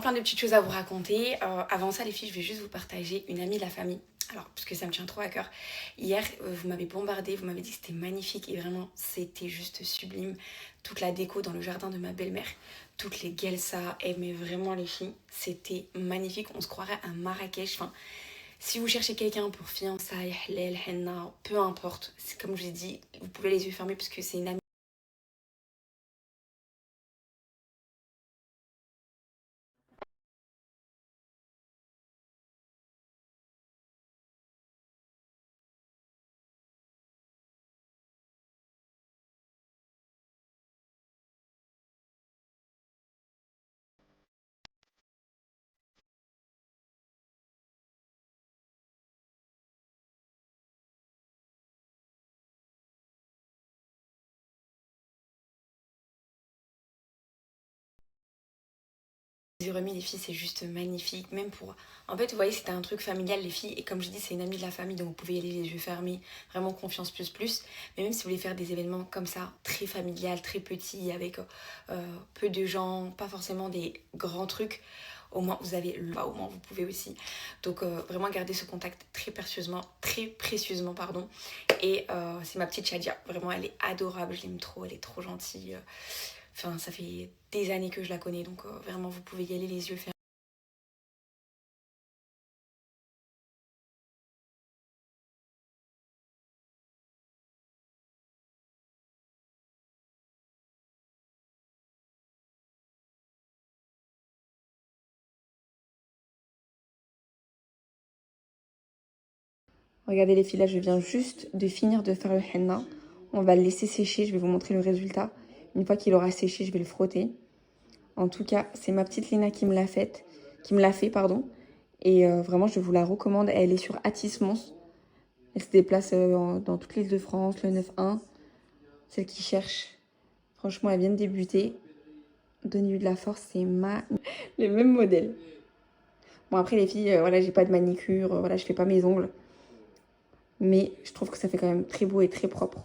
Plein de petites choses à vous raconter. Avant ça, les filles, je vais juste vous partager une amie de la famille. Alors, parce que ça me tient trop à cœur. Hier, vous m'avez bombardé, vous m'avez dit que c'était magnifique et vraiment, c'était juste sublime. Toute la déco dans le jardin de ma belle-mère, toutes les guelsa, mais vraiment les filles, c'était magnifique. On se croirait à Marrakech. Enfin, si vous cherchez quelqu'un pour fiançailles, halal, henna, peu importe, c'est comme je vous ai dit, vous pouvez les yeux fermés parce que c'est une amie. 10 h 30 les filles, c'est juste magnifique. Même pour. En fait, vous voyez, c'était un truc familial, les filles. Et comme je dis, c'est une amie de la famille, donc vous pouvez y aller les yeux fermés. Vraiment confiance plus plus. Mais même si vous voulez faire des événements comme ça, très familial, très petits, avec peu de gens, pas forcément des grands trucs, au moins vous avez le. Au moins vous pouvez aussi. Donc vraiment garder ce contact très précieusement, pardon. Et c'est ma petite Shadia. Vraiment, elle est adorable, je l'aime trop, elle est trop gentille. Enfin, ça fait des années que je la connais, donc vraiment, vous pouvez y aller les yeux fermés. Regardez les filles, là, je viens juste de finir de faire le henna. On va le laisser sécher, je vais vous montrer le résultat. Une fois qu'il aura séché, je vais le frotter. En tout cas, c'est ma petite Lina qui me l'a fait, pardon. Et vraiment, je vous la recommande. Elle est sur Atis Mons. Elle se déplace dans toute l'île de France, le 9-1. Celle qui cherche. Franchement, elle vient de débuter. Donnez-lui de la force, c'est les mêmes modèles. Bon, après, les filles, voilà, j'ai pas de manicure, voilà, je fais pas mes ongles. Mais je trouve que ça fait quand même très beau et très propre.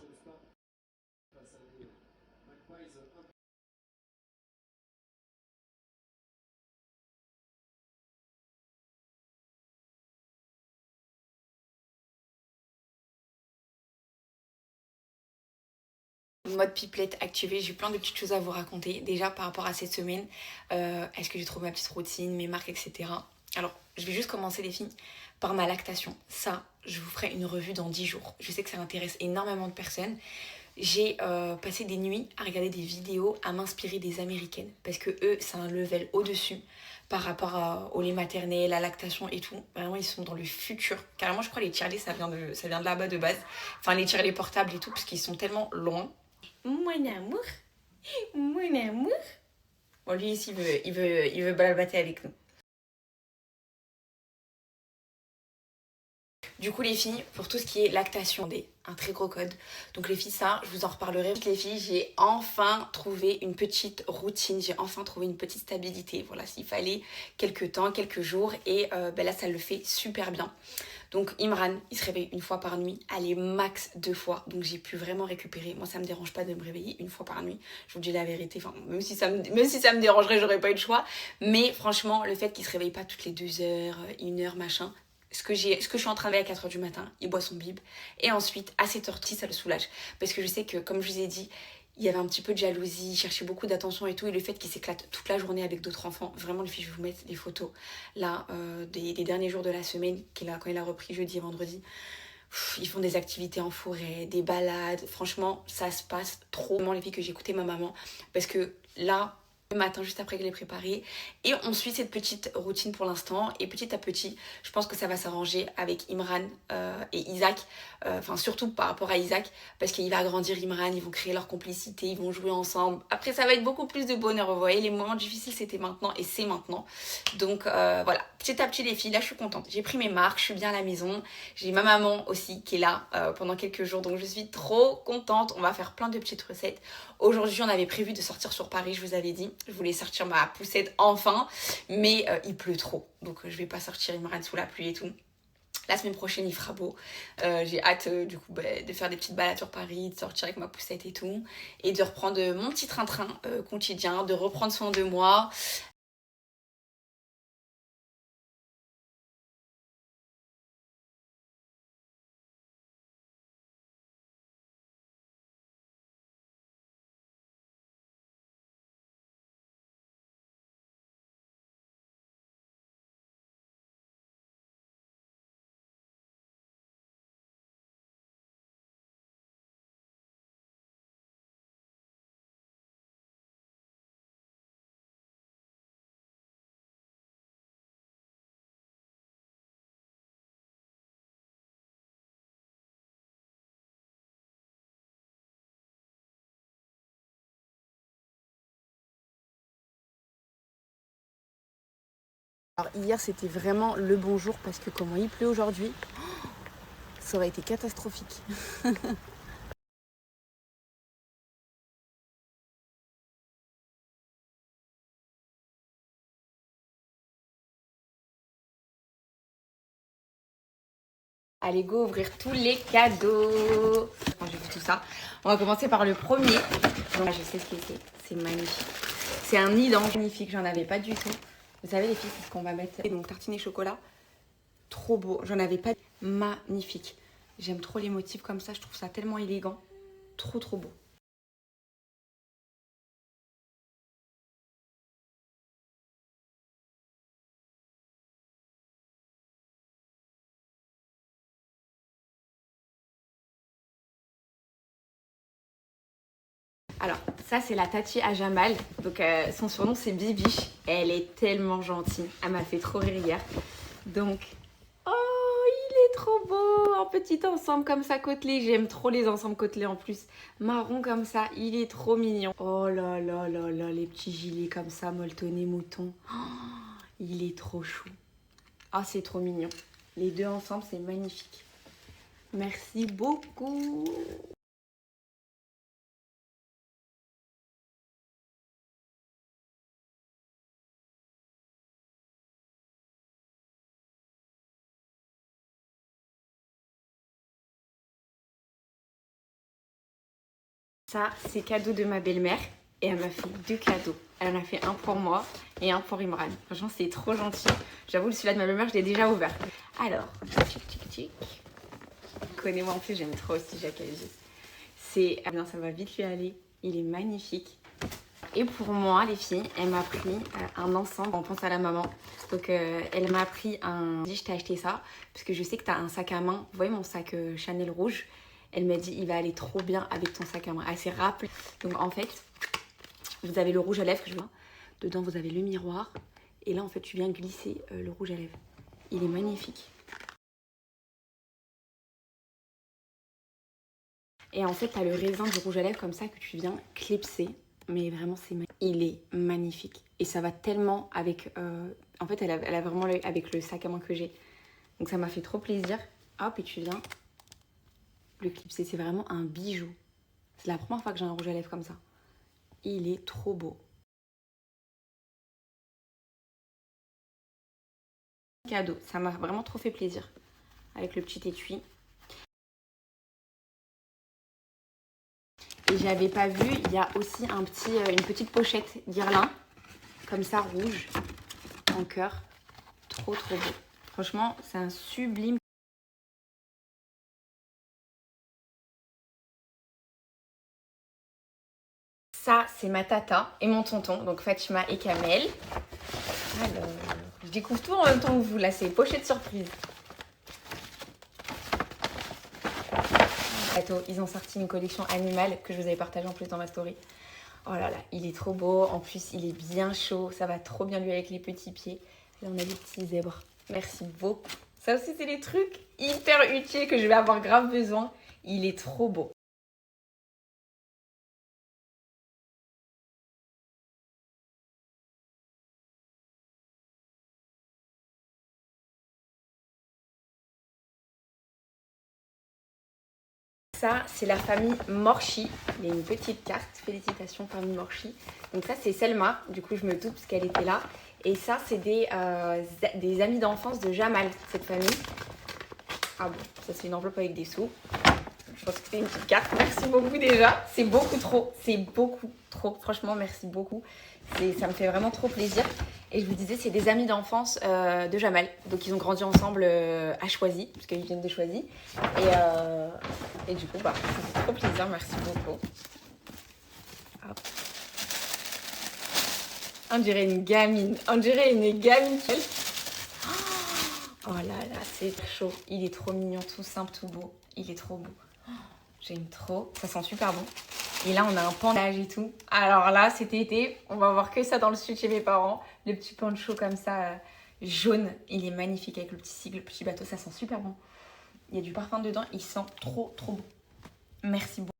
Mode pipelette activé, j'ai plein de petites choses à vous raconter. Déjà par rapport à cette semaine, est-ce que j'ai trouvé ma petite routine, mes marques, etc. Alors, je vais juste commencer les filles par ma lactation. Ça, je vous ferai une revue dans 10 jours. Je sais que ça intéresse énormément de personnes. J'ai passé des nuits à regarder des vidéos, à m'inspirer des américaines. Parce que eux, c'est un level au-dessus par rapport au lait maternel, à la lactation et tout. Vraiment, ils sont dans le futur. Carrément, je crois les tiers ça vient de là-bas de base. Enfin, les tiers portables et tout, parce qu'ils sont tellement loin. Mon amour, mon amour. Bon, lui ici, il veut balbater avec nous. Du coup, les filles, pour tout ce qui est lactation, un très gros code. Donc les filles, ça, je vous en reparlerai. Les filles, j'ai enfin trouvé une petite routine, j'ai enfin trouvé une petite stabilité. Voilà, s'il fallait quelques temps, quelques jours, et là, ça le fait super bien. Donc Imran, il se réveille une fois par nuit, allez max 2 fois, donc j'ai pu vraiment récupérer. Moi, ça me dérange pas de me réveiller une fois par nuit. Je vous dis la vérité, enfin, même si ça me dérangerait, j'aurais pas eu le choix. Mais franchement, le fait qu'il se réveille pas toutes les 2 heures, 1 heure, machin, ce que je suis en train de faire à 4 heures du matin, il boit son bib. Et ensuite, à 7 h 30 ça le soulage. Parce que je sais que, comme je vous ai dit, il y avait un petit peu de jalousie, il cherchait beaucoup d'attention et tout. Et le fait qu'il s'éclate toute la journée avec d'autres enfants, vraiment, les filles, je vais vous mettre des photos là des derniers jours de la semaine, quand il a repris jeudi et vendredi. Ils font des activités en forêt, des balades. Franchement, ça se passe trop. Vraiment, les filles, que j'ai écouté ma maman. Parce que là, le matin, juste après qu'elle ait préparé. Et on suit cette petite routine pour l'instant. Et petit à petit, je pense que ça va s'arranger avec Imran et Isaac. Enfin, surtout par rapport à Isaac. Parce qu'il va grandir Imran, ils vont créer leur complicité, ils vont jouer ensemble. Après, ça va être beaucoup plus de bonheur. Vous voyez, les moments difficiles, c'était maintenant et c'est maintenant. Donc voilà, petit à petit, les filles, là, je suis contente. J'ai pris mes marques, je suis bien à la maison. J'ai ma maman aussi qui est là pendant quelques jours. Donc je suis trop contente. On va faire plein de petites recettes. Aujourd'hui, on avait prévu de sortir sur Paris, je vous avais dit. Je voulais sortir ma poussette enfin, mais il pleut trop. Donc je vais pas sortir, il me râle sous la pluie et tout. La semaine prochaine, il fera beau. J'ai hâte du coup de faire des petites balades sur Paris, de sortir avec ma poussette et tout. Et de reprendre mon petit train-train quotidien, de reprendre soin de moi. Alors hier c'était vraiment le bon jour parce que comment il pleut aujourd'hui, ça aurait été catastrophique. Allez go ouvrir tous les cadeaux. Quand j'ai vu tout ça, on va commencer par le premier. Donc je sais ce que c'est magnifique. C'est un nid d'ange magnifique, j'en avais pas du tout. Vous savez les filles, c'est ce qu'on va mettre. Donc tartine et chocolat, trop beau. J'en avais pas. Magnifique. J'aime trop les motifs comme ça, je trouve ça tellement élégant. Trop trop beau. Alors, ça c'est la Tati à Jamal. Donc son surnom c'est Bibiche. Elle est tellement gentille. Elle m'a fait trop rire hier. Donc, oh, il est trop beau. Un petit ensemble comme ça côtelé. J'aime trop les ensembles côtelés en plus. Marron comme ça, il est trop mignon. Oh là là là là, les petits gilets comme ça, molletonné mouton. Oh, il est trop chou. Ah, c'est trop mignon. Les deux ensemble, c'est magnifique. Merci beaucoup. Ça, c'est cadeau de ma belle-mère. Et elle m'a fait 2 cadeaux. Elle en a fait un pour moi et un pour Imran. Franchement, c'est trop gentil. J'avoue, celui-là de ma belle-mère, je l'ai déjà ouvert. Alors, tchic tchic tchic. Connais-moi en plus, j'aime trop aussi Jacques Algy. C'est... Ah bien, ça va vite lui aller. Il est magnifique. Et pour moi, les filles, elle m'a pris un ensemble. On pense à la maman. Donc, elle m'a pris un... Je t'ai acheté ça parce que je sais que tu as un sac à main. Vous voyez mon sac Chanel rouge? Elle m'a dit, il va aller trop bien avec ton sac à main. Elle s'est rappelée. Donc, en fait, vous avez le rouge à lèvres que je vois. Dedans, vous avez le miroir. Et là, en fait, tu viens glisser le rouge à lèvres. Il est magnifique. Et en fait, tu as le raisin du rouge à lèvres comme ça que tu viens clipser. Mais vraiment, c'est magnifique. Il est magnifique. Et ça va tellement avec... En fait, elle a vraiment avec le sac à main que j'ai. Donc, ça m'a fait trop plaisir. Hop, et tu viens le clipser. C'est vraiment un bijou. C'est la première fois que j'ai un rouge à lèvres comme ça. Il est trop beau. Cadeau. Ça m'a vraiment trop fait plaisir. Avec le petit étui. Et j'avais pas vu, il y a aussi une petite pochette Guerlain, comme ça, rouge, en cœur. Trop trop beau. Franchement, c'est un sublime. Ça, c'est ma tata et mon tonton, donc Fatima et Kamel. Alors, je découvre tout en même temps que vous, là, c'est pochette surprise. Ils ont sorti une collection animale que je vous avais partagée en plus dans ma story. Oh là là, il est trop beau. En plus, il est bien chaud. Ça va trop bien lui avec les petits pieds. Là, on a des petits zèbres. Merci beaucoup. Ça aussi, c'est des trucs hyper utiles que je vais avoir grave besoin. Il est trop beau. Ça, c'est la famille Morchi. Il y a une petite carte. Félicitations, famille Morchi. Donc ça, c'est Selma. Du coup, je me doute parce qu'elle était là. Et ça, c'est des amis d'enfance de Jamal, cette famille. Ah bon, ça, c'est une enveloppe avec des sous. Je pense que c'est une petite carte. Merci beaucoup déjà. C'est beaucoup trop. C'est beaucoup trop. Franchement, merci beaucoup. Ça me fait vraiment trop plaisir. Et je vous disais, c'est des amis d'enfance de Jamal. Donc, ils ont grandi ensemble à Choisy, puisqu'ils viennent de Choisy. Et du coup, bah, ça fait trop plaisir. Merci beaucoup. Hop. On dirait une gamine. On dirait une gamine. Oh là là, c'est chaud. Il est trop mignon, tout simple, tout beau. Il est trop beau. J'aime trop. Ça sent super bon. Et là, on a un panage et tout. Alors là, cet été, on va voir que ça dans le sud chez mes parents. Le petit pancho comme ça, jaune. Il est magnifique avec le petit sigle, le petit bateau. Ça sent super bon. Il y a du parfum dedans. Il sent trop, trop bon. Merci beaucoup.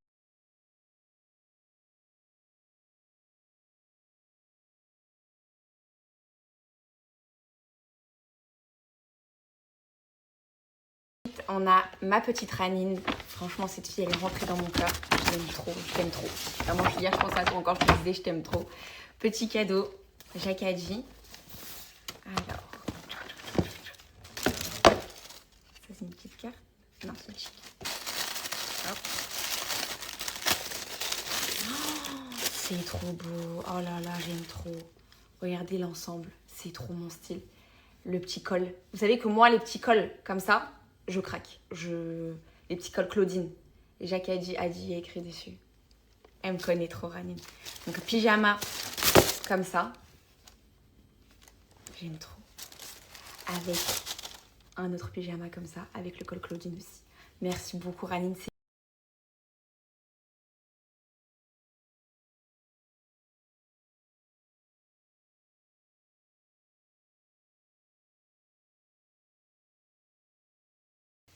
on a ma petite Ranine. Franchement, cette fille, elle est rentrée dans mon cœur. Je l'aime trop, je t'aime trop. Vraiment, hier, je pense à toi encore, je te disais, je t'aime trop. Petit cadeau, Jacadji. Alors, ça c'est une petite carte. Non, c'est une chic. Hop. Oh, c'est trop beau. Oh là là, j'aime trop. Regardez l'ensemble, c'est trop mon style. Le petit col. Vous savez que moi, les petits cols comme ça, je craque. Les petits cols Claudine. Jacadji a dit, écrit dessus. Elle me connaît trop, Ranine. Donc, pyjama comme ça. J'aime trop. Avec un autre pyjama comme ça, avec le col Claudine aussi. Merci beaucoup, Ranine.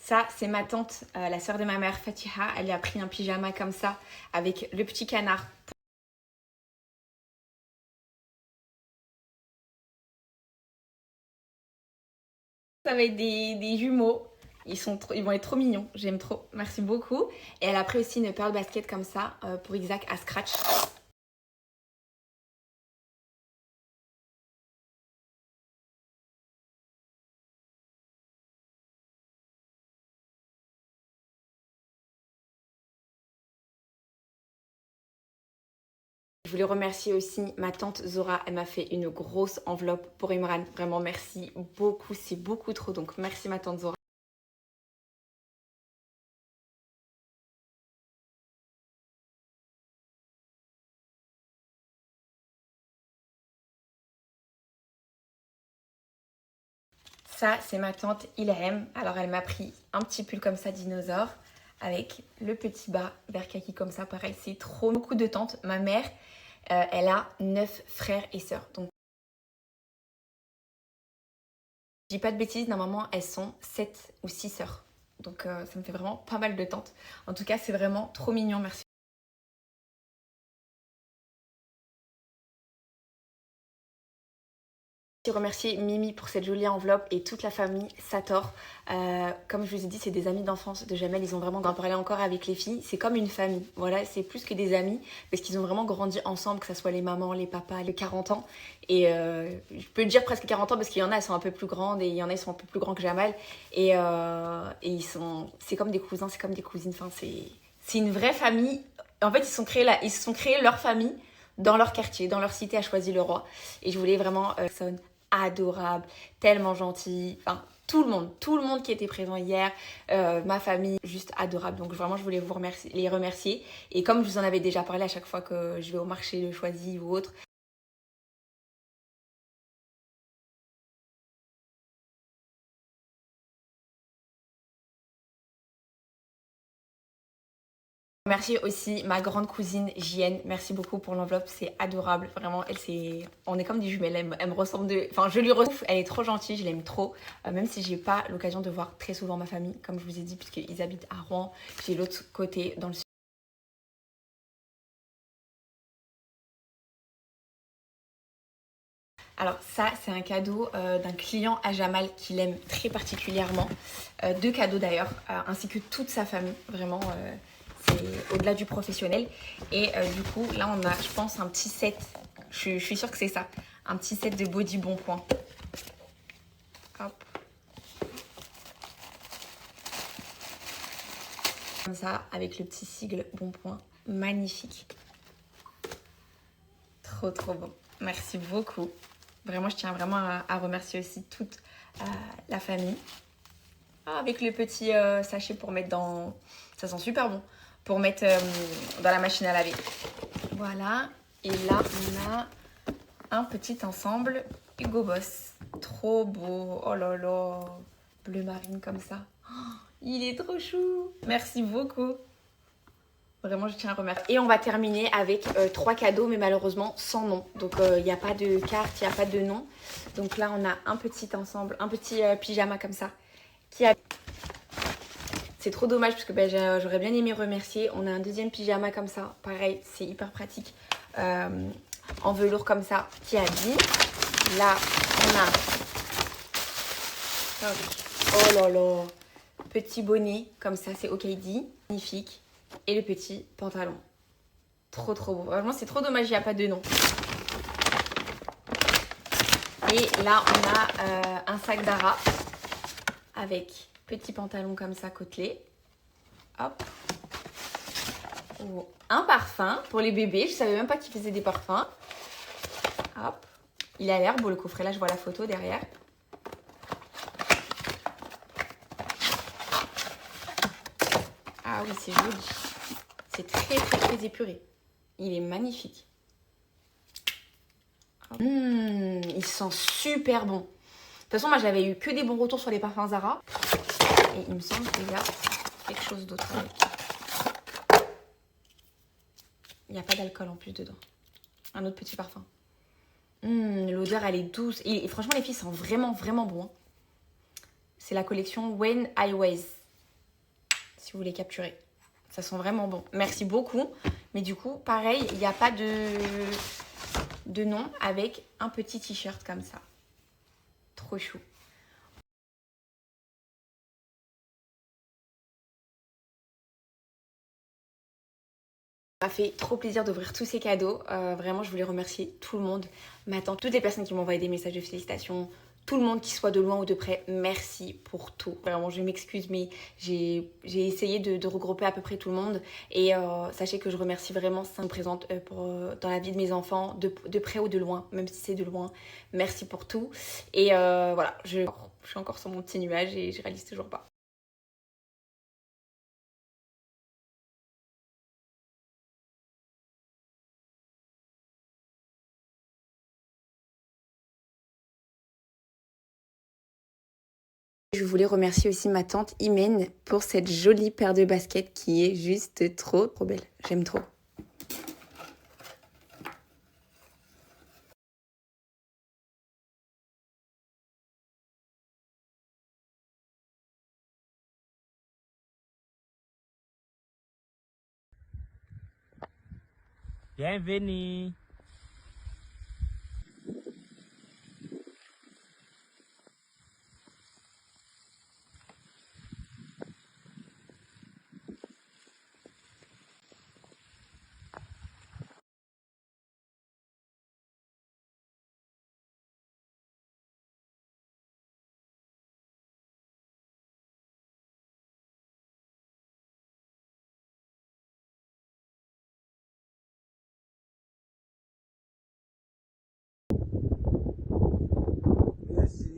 Ça, c'est ma tante, la sœur de ma mère, Fatiha. Elle a pris un pyjama comme ça, avec le petit canard. Ça va être des jumeaux. Ils vont être trop mignons. J'aime trop. Merci beaucoup. Et elle a pris aussi une pearl basket comme ça pour Isaac à scratch. Je voulais remercier aussi ma tante Zora. Elle m'a fait une grosse enveloppe pour Imran. Vraiment, merci beaucoup. C'est beaucoup trop. Donc, merci ma tante Zora. Ça, c'est ma tante Ilham. Alors, elle m'a pris un petit pull comme ça, dinosaure, avec le petit bas vert kaki comme ça. Pareil, c'est trop beaucoup de tantes. Ma mère, elle a 9 frères et sœurs. Donc, je dis pas de bêtises, normalement, elles sont 7 ou 6 sœurs. Donc, ça me fait vraiment pas mal de tantes. En tout cas, c'est vraiment trop mignon. Merci. Je remercier Mimi pour cette jolie enveloppe et toute la famille Sator. Comme je vous ai dit, c'est des amis d'enfance de Jamel. Ils ont vraiment parlé encore avec les filles. C'est comme une famille. Voilà, c'est plus que des amis parce qu'ils ont vraiment grandi ensemble, que ce soit les mamans, les papas, les 40 ans. Et je peux dire presque 40 ans parce qu'il y en a, elles sont un peu plus grandes et il y en a, ils sont un peu plus grands que Jamal. Et c'est comme des cousins, c'est comme des cousines. Enfin, c'est une vraie famille. En fait, ils se sont créés leur famille dans leur quartier, dans leur cité à Choisy-le-Roi. Et je voulais vraiment adorable, tellement gentil, enfin tout le monde qui était présent hier, ma famille, juste adorable. Donc vraiment je voulais les remercier. Et comme je vous en avais déjà parlé à chaque fois que je vais au marché de Choisy ou autre, merci aussi ma grande cousine JN, merci beaucoup pour l'enveloppe, c'est adorable, vraiment, on est comme des jumelles, elle me ressemble enfin je lui retrouve, elle est trop gentille, je l'aime trop, même si j'ai pas l'occasion de voir très souvent ma famille, comme je vous ai dit, puisqu'ils habitent à Rouen, puis l'autre côté dans le sud. Alors ça, c'est un cadeau d'un client à Jamal qui l'aime très particulièrement. Deux cadeaux d'ailleurs, ainsi que toute sa famille. Vraiment, c'est au-delà du professionnel. Et du coup, là, on a, je pense, un petit set. Je suis sûre que c'est ça. Un petit set de body bon point. Hop. Comme ça, avec le petit sigle bon point. Magnifique. Trop, trop bon. Merci beaucoup. Vraiment, je tiens vraiment à remercier aussi toute la famille. Ah, avec le petit sachet pour mettre dans... Ça sent super bon. Pour mettre dans la machine à laver. Voilà. Et là, on a un petit ensemble Hugo Boss. Trop beau. Oh là là. Bleu marine comme ça. Oh, il est trop chou. Merci beaucoup. Vraiment, je tiens à remercier. Et on va terminer avec 3 cadeaux, mais malheureusement sans nom. Donc, il n'y a pas de carte, il n'y a pas de nom. Donc là, on a un petit ensemble, un petit pyjama comme ça. C'est trop dommage parce que j'aurais bien aimé remercier. On a un deuxième pyjama comme ça. Pareil, c'est hyper pratique. En velours comme ça, qui a dit. Là, on a... Oh là là. petit bonnet, comme ça, c'est OKD, magnifique. Et le petit pantalon. Trop trop beau. Vraiment, c'est trop dommage, il n'y a pas de nom. Et là, on a un sac Zara avec petit pantalon comme ça, côtelé. Hop. Oh. Un parfum pour les bébés. Je savais même pas qu'ils faisaient des parfums. Hop. Il a l'air beau le coffret. Là, je vois la photo derrière. Ah oui, c'est joli. C'est très très très épuré. Il est magnifique. Il sent super bon. De toute façon, moi, j'avais eu que des bons retours sur les parfums Zara. Et il me semble qu'il y a quelque chose d'autre avec. Il n'y a pas d'alcool en plus dedans. Un autre petit parfum. L'odeur, elle est douce. Et franchement, les filles sentent vraiment, vraiment bon. Hein. C'est la collection When I Was. Si vous voulez capturer. Ça sent vraiment bon. Merci beaucoup. Mais du coup, pareil, il n'y a pas de nom avec un petit t-shirt comme ça. Trop chou. Ça m'a fait trop plaisir d'ouvrir tous ces cadeaux. Vraiment, je voulais remercier tout le monde. Ma tante, toutes les personnes qui m'ont envoyé des messages de félicitations. Tout le monde qui soit de loin ou de près, merci pour tout. Vraiment, je m'excuse, mais j'ai essayé de regrouper à peu près tout le monde. Et sachez que je remercie vraiment, ça me présente dans la vie de mes enfants, de près ou de loin, même si c'est de loin. Merci pour tout. Et voilà, je suis encore sur mon petit nuage et je réalise toujours pas. Je voulais remercier aussi ma tante Imen pour cette jolie paire de baskets qui est juste trop belle. J'aime trop. Bienvenue. Merci.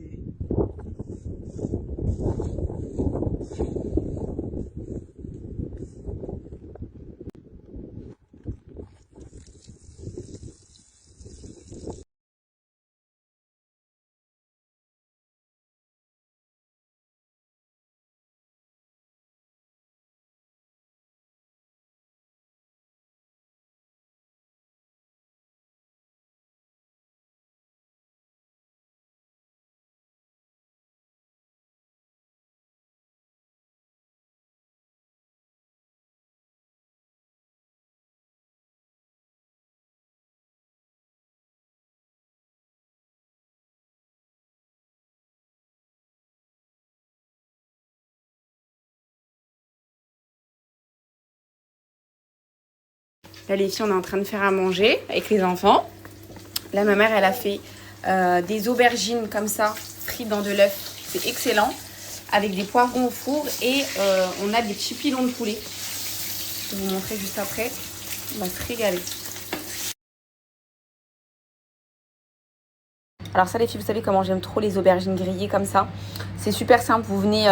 Là, les filles, on est en train de faire à manger avec les enfants. Là, ma mère, elle a fait des aubergines comme ça, frites dans de l'œuf. C'est excellent. Avec des poivrons au four et on a des petits pilons de poulet. Je vais vous montrer juste après. On va se régaler. Alors ça les filles, vous savez comment j'aime trop les aubergines grillées comme ça. C'est super simple, vous venez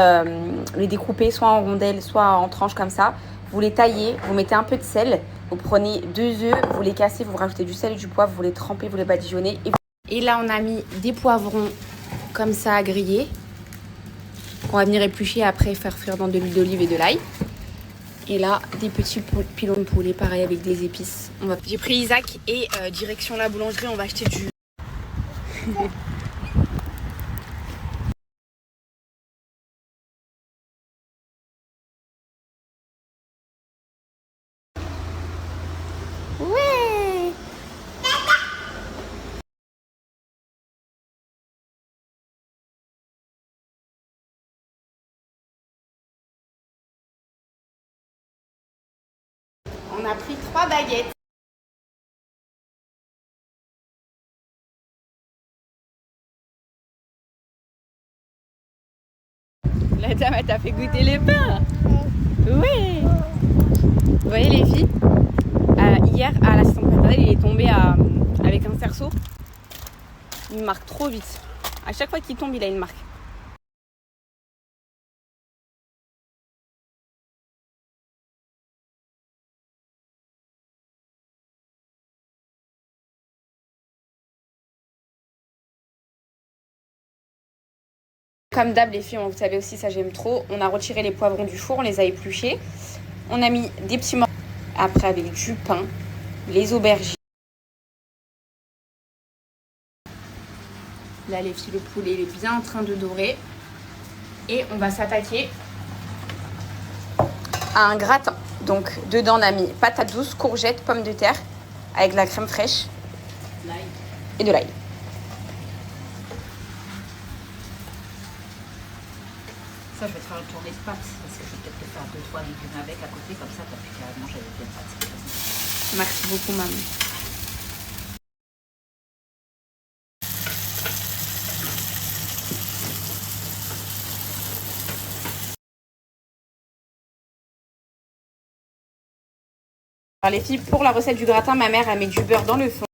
les découper soit en rondelles, soit en tranches comme ça. Vous les taillez, vous mettez un peu de sel, vous prenez 2 œufs, vous les cassez, vous rajoutez du sel et du poivre, vous les trempez, vous les badigeonnez. Et là on a mis des poivrons comme ça à griller, qu'on va venir éplucher après faire frire dans de l'huile d'olive et de l'ail. Et là, des petits pilons de poulet, pareil avec des épices. J'ai pris Isaac et direction la boulangerie, on va acheter du... On a pris 3 baguettes. La dame, elle t'a fait goûter les pains. Oui. Vous voyez les filles, hier à l'assistante maternelle, il est tombé avec un cerceau. Il marque trop vite. À chaque fois qu'il tombe, il a une marque. Comme d'hab les filles, vous savez aussi, ça j'aime trop. On a retiré les poivrons du four, on les a épluchés. On a mis des petits morceaux. Après avec du pain, les aubergines. Là les filles, le poulet il est bien en train de dorer. Et on va s'attaquer à un gratin. Donc dedans on a mis patates douces, courgettes, pommes de terre avec de la crème fraîche et de l'ail. Ça, je vais te faire une tournée de pâtes, parce que je vais peut-être te faire 2-3 légumes avec à côté, comme ça, t'as plus qu'à manger avec les pâtes. Merci beaucoup, maman. Alors les filles, pour la recette du gratin, ma mère a mis du beurre dans le fond.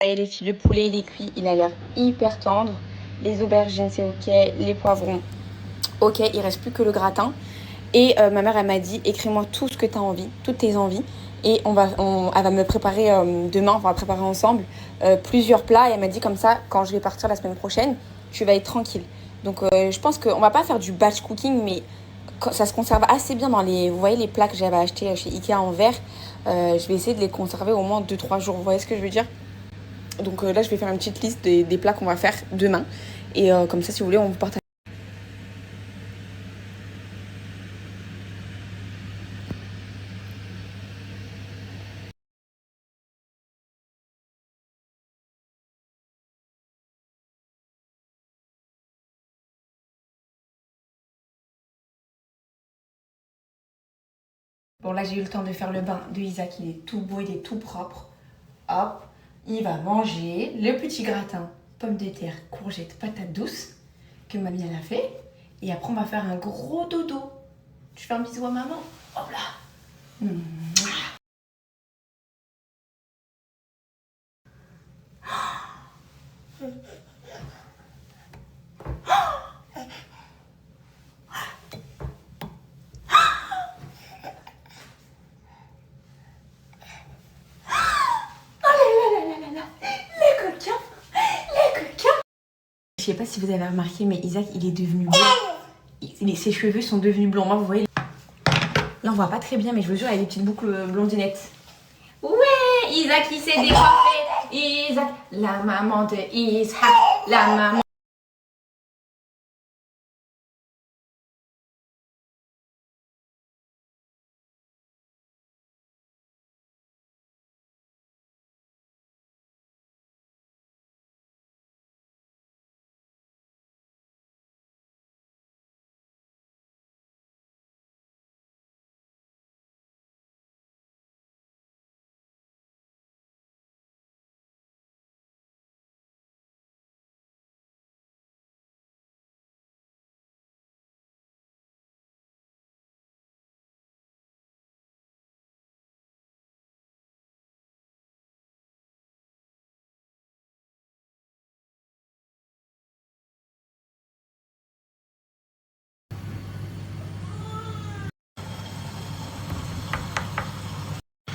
Et les filles, le poulet il est cuit, il a l'air hyper tendre. Les aubergines c'est ok, les poivrons ok, il reste plus que le gratin. Et ma mère elle m'a dit écris-moi tout ce que tu as envie, toutes tes envies. Et elle va me préparer demain, on va préparer ensemble plusieurs plats. Et elle m'a dit comme ça, quand je vais partir la semaine prochaine, tu vas être tranquille. Donc je pense qu'on va pas faire du batch cooking, mais ça se conserve assez bien dans les... Vous voyez les plats que j'avais achetés chez Ikea en verre. Je vais essayer de les conserver au moins 2-3 jours. Vous voyez ce que je veux dire? Donc là, je vais faire une petite liste des plats qu'on va faire demain. Et comme ça, si vous voulez, on vous partage. Bon, là, j'ai eu le temps de faire le bain de Isaac. Il est tout beau, il est tout propre. Hop, il va manger le petit gratin, pommes de terre, courgettes, patates douces que mamie elle a fait. Et après, on va faire un gros dodo. Tu fais un bisou à maman? Hop là. Je sais pas si vous avez remarqué, mais Isaac, il est devenu blond. Ses cheveux sont devenus blonds. Moi, vous voyez, là, on voit pas très bien, mais je vous jure, il a des petites boucles blondinettes. Ouais, Isaac, il s'est décoiffé. Isaac, la maman de Isaac, la maman.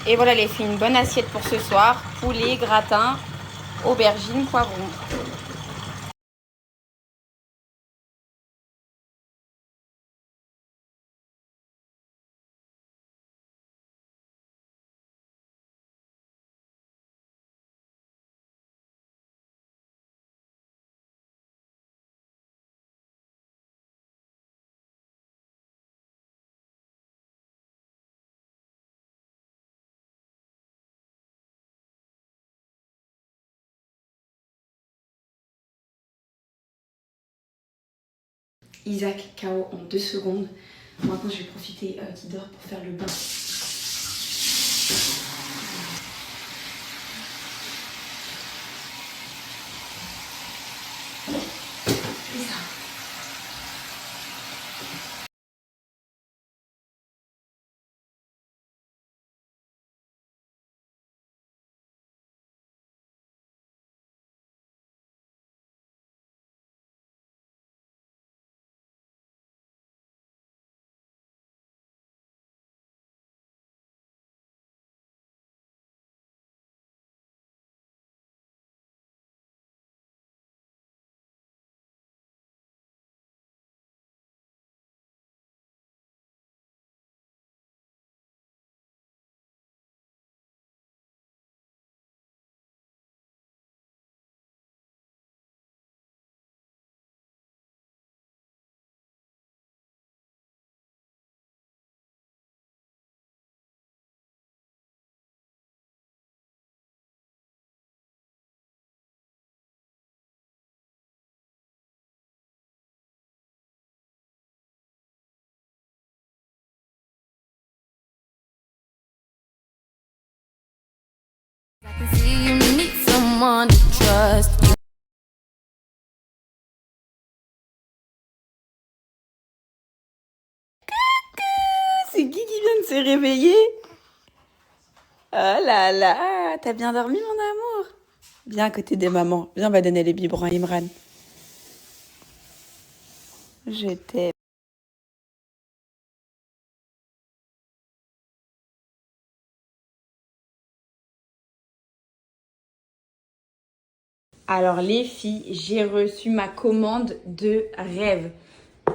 Et voilà les filles, une bonne assiette pour ce soir. Poulet, gratin, aubergines, poivrons. Isaac KO en 2 secondes. Maintenant, je vais profiter qu'il dort pour faire le bain. Et ça. I can see you need someone to trust. C'est qui vient de se réveiller? Oh là là, t'as bien dormi mon amour? Viens à côté des mamans, viens on va donner les biberons à Imran. Je t'aime. Alors les filles, j'ai reçu ma commande de rêve.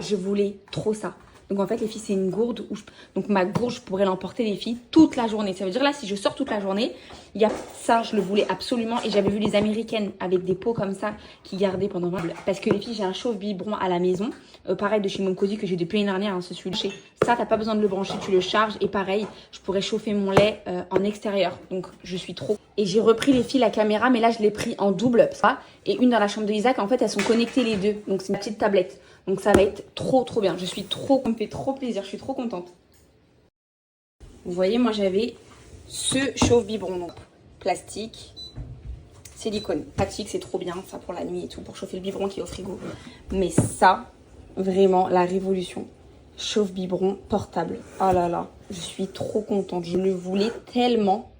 Je voulais trop ça. Donc en fait les filles c'est une gourde où donc ma gourde je pourrais l'emporter les filles toute la journée. Ça veut dire là si je sors toute la journée, il y a ça je le voulais absolument et j'avais vu les américaines avec des pots comme ça qui gardaient pendant parce que les filles j'ai un chauffe biberon à la maison, pareil de chez Mon Cosy que j'ai depuis l'année dernière, hein, ce celui chez ça t'as pas besoin de le brancher, tu le charges et pareil je pourrais chauffer mon lait en extérieur. Donc je suis trop et j'ai repris les filles la caméra mais là je l'ai pris en double ça et une dans la chambre de Isaac en fait elles sont connectées les deux donc c'est une petite tablette. Donc ça va être trop bien. Je suis trop, ça me fait trop plaisir. Je suis trop contente. Vous voyez, moi j'avais ce chauffe-biberon donc plastique, silicone. Pratique, c'est trop bien ça pour la nuit et tout, pour chauffer le biberon qui est au frigo. Mais ça, vraiment la révolution. Chauffe-biberon portable. Oh là là, je suis trop contente. Je le voulais tellement.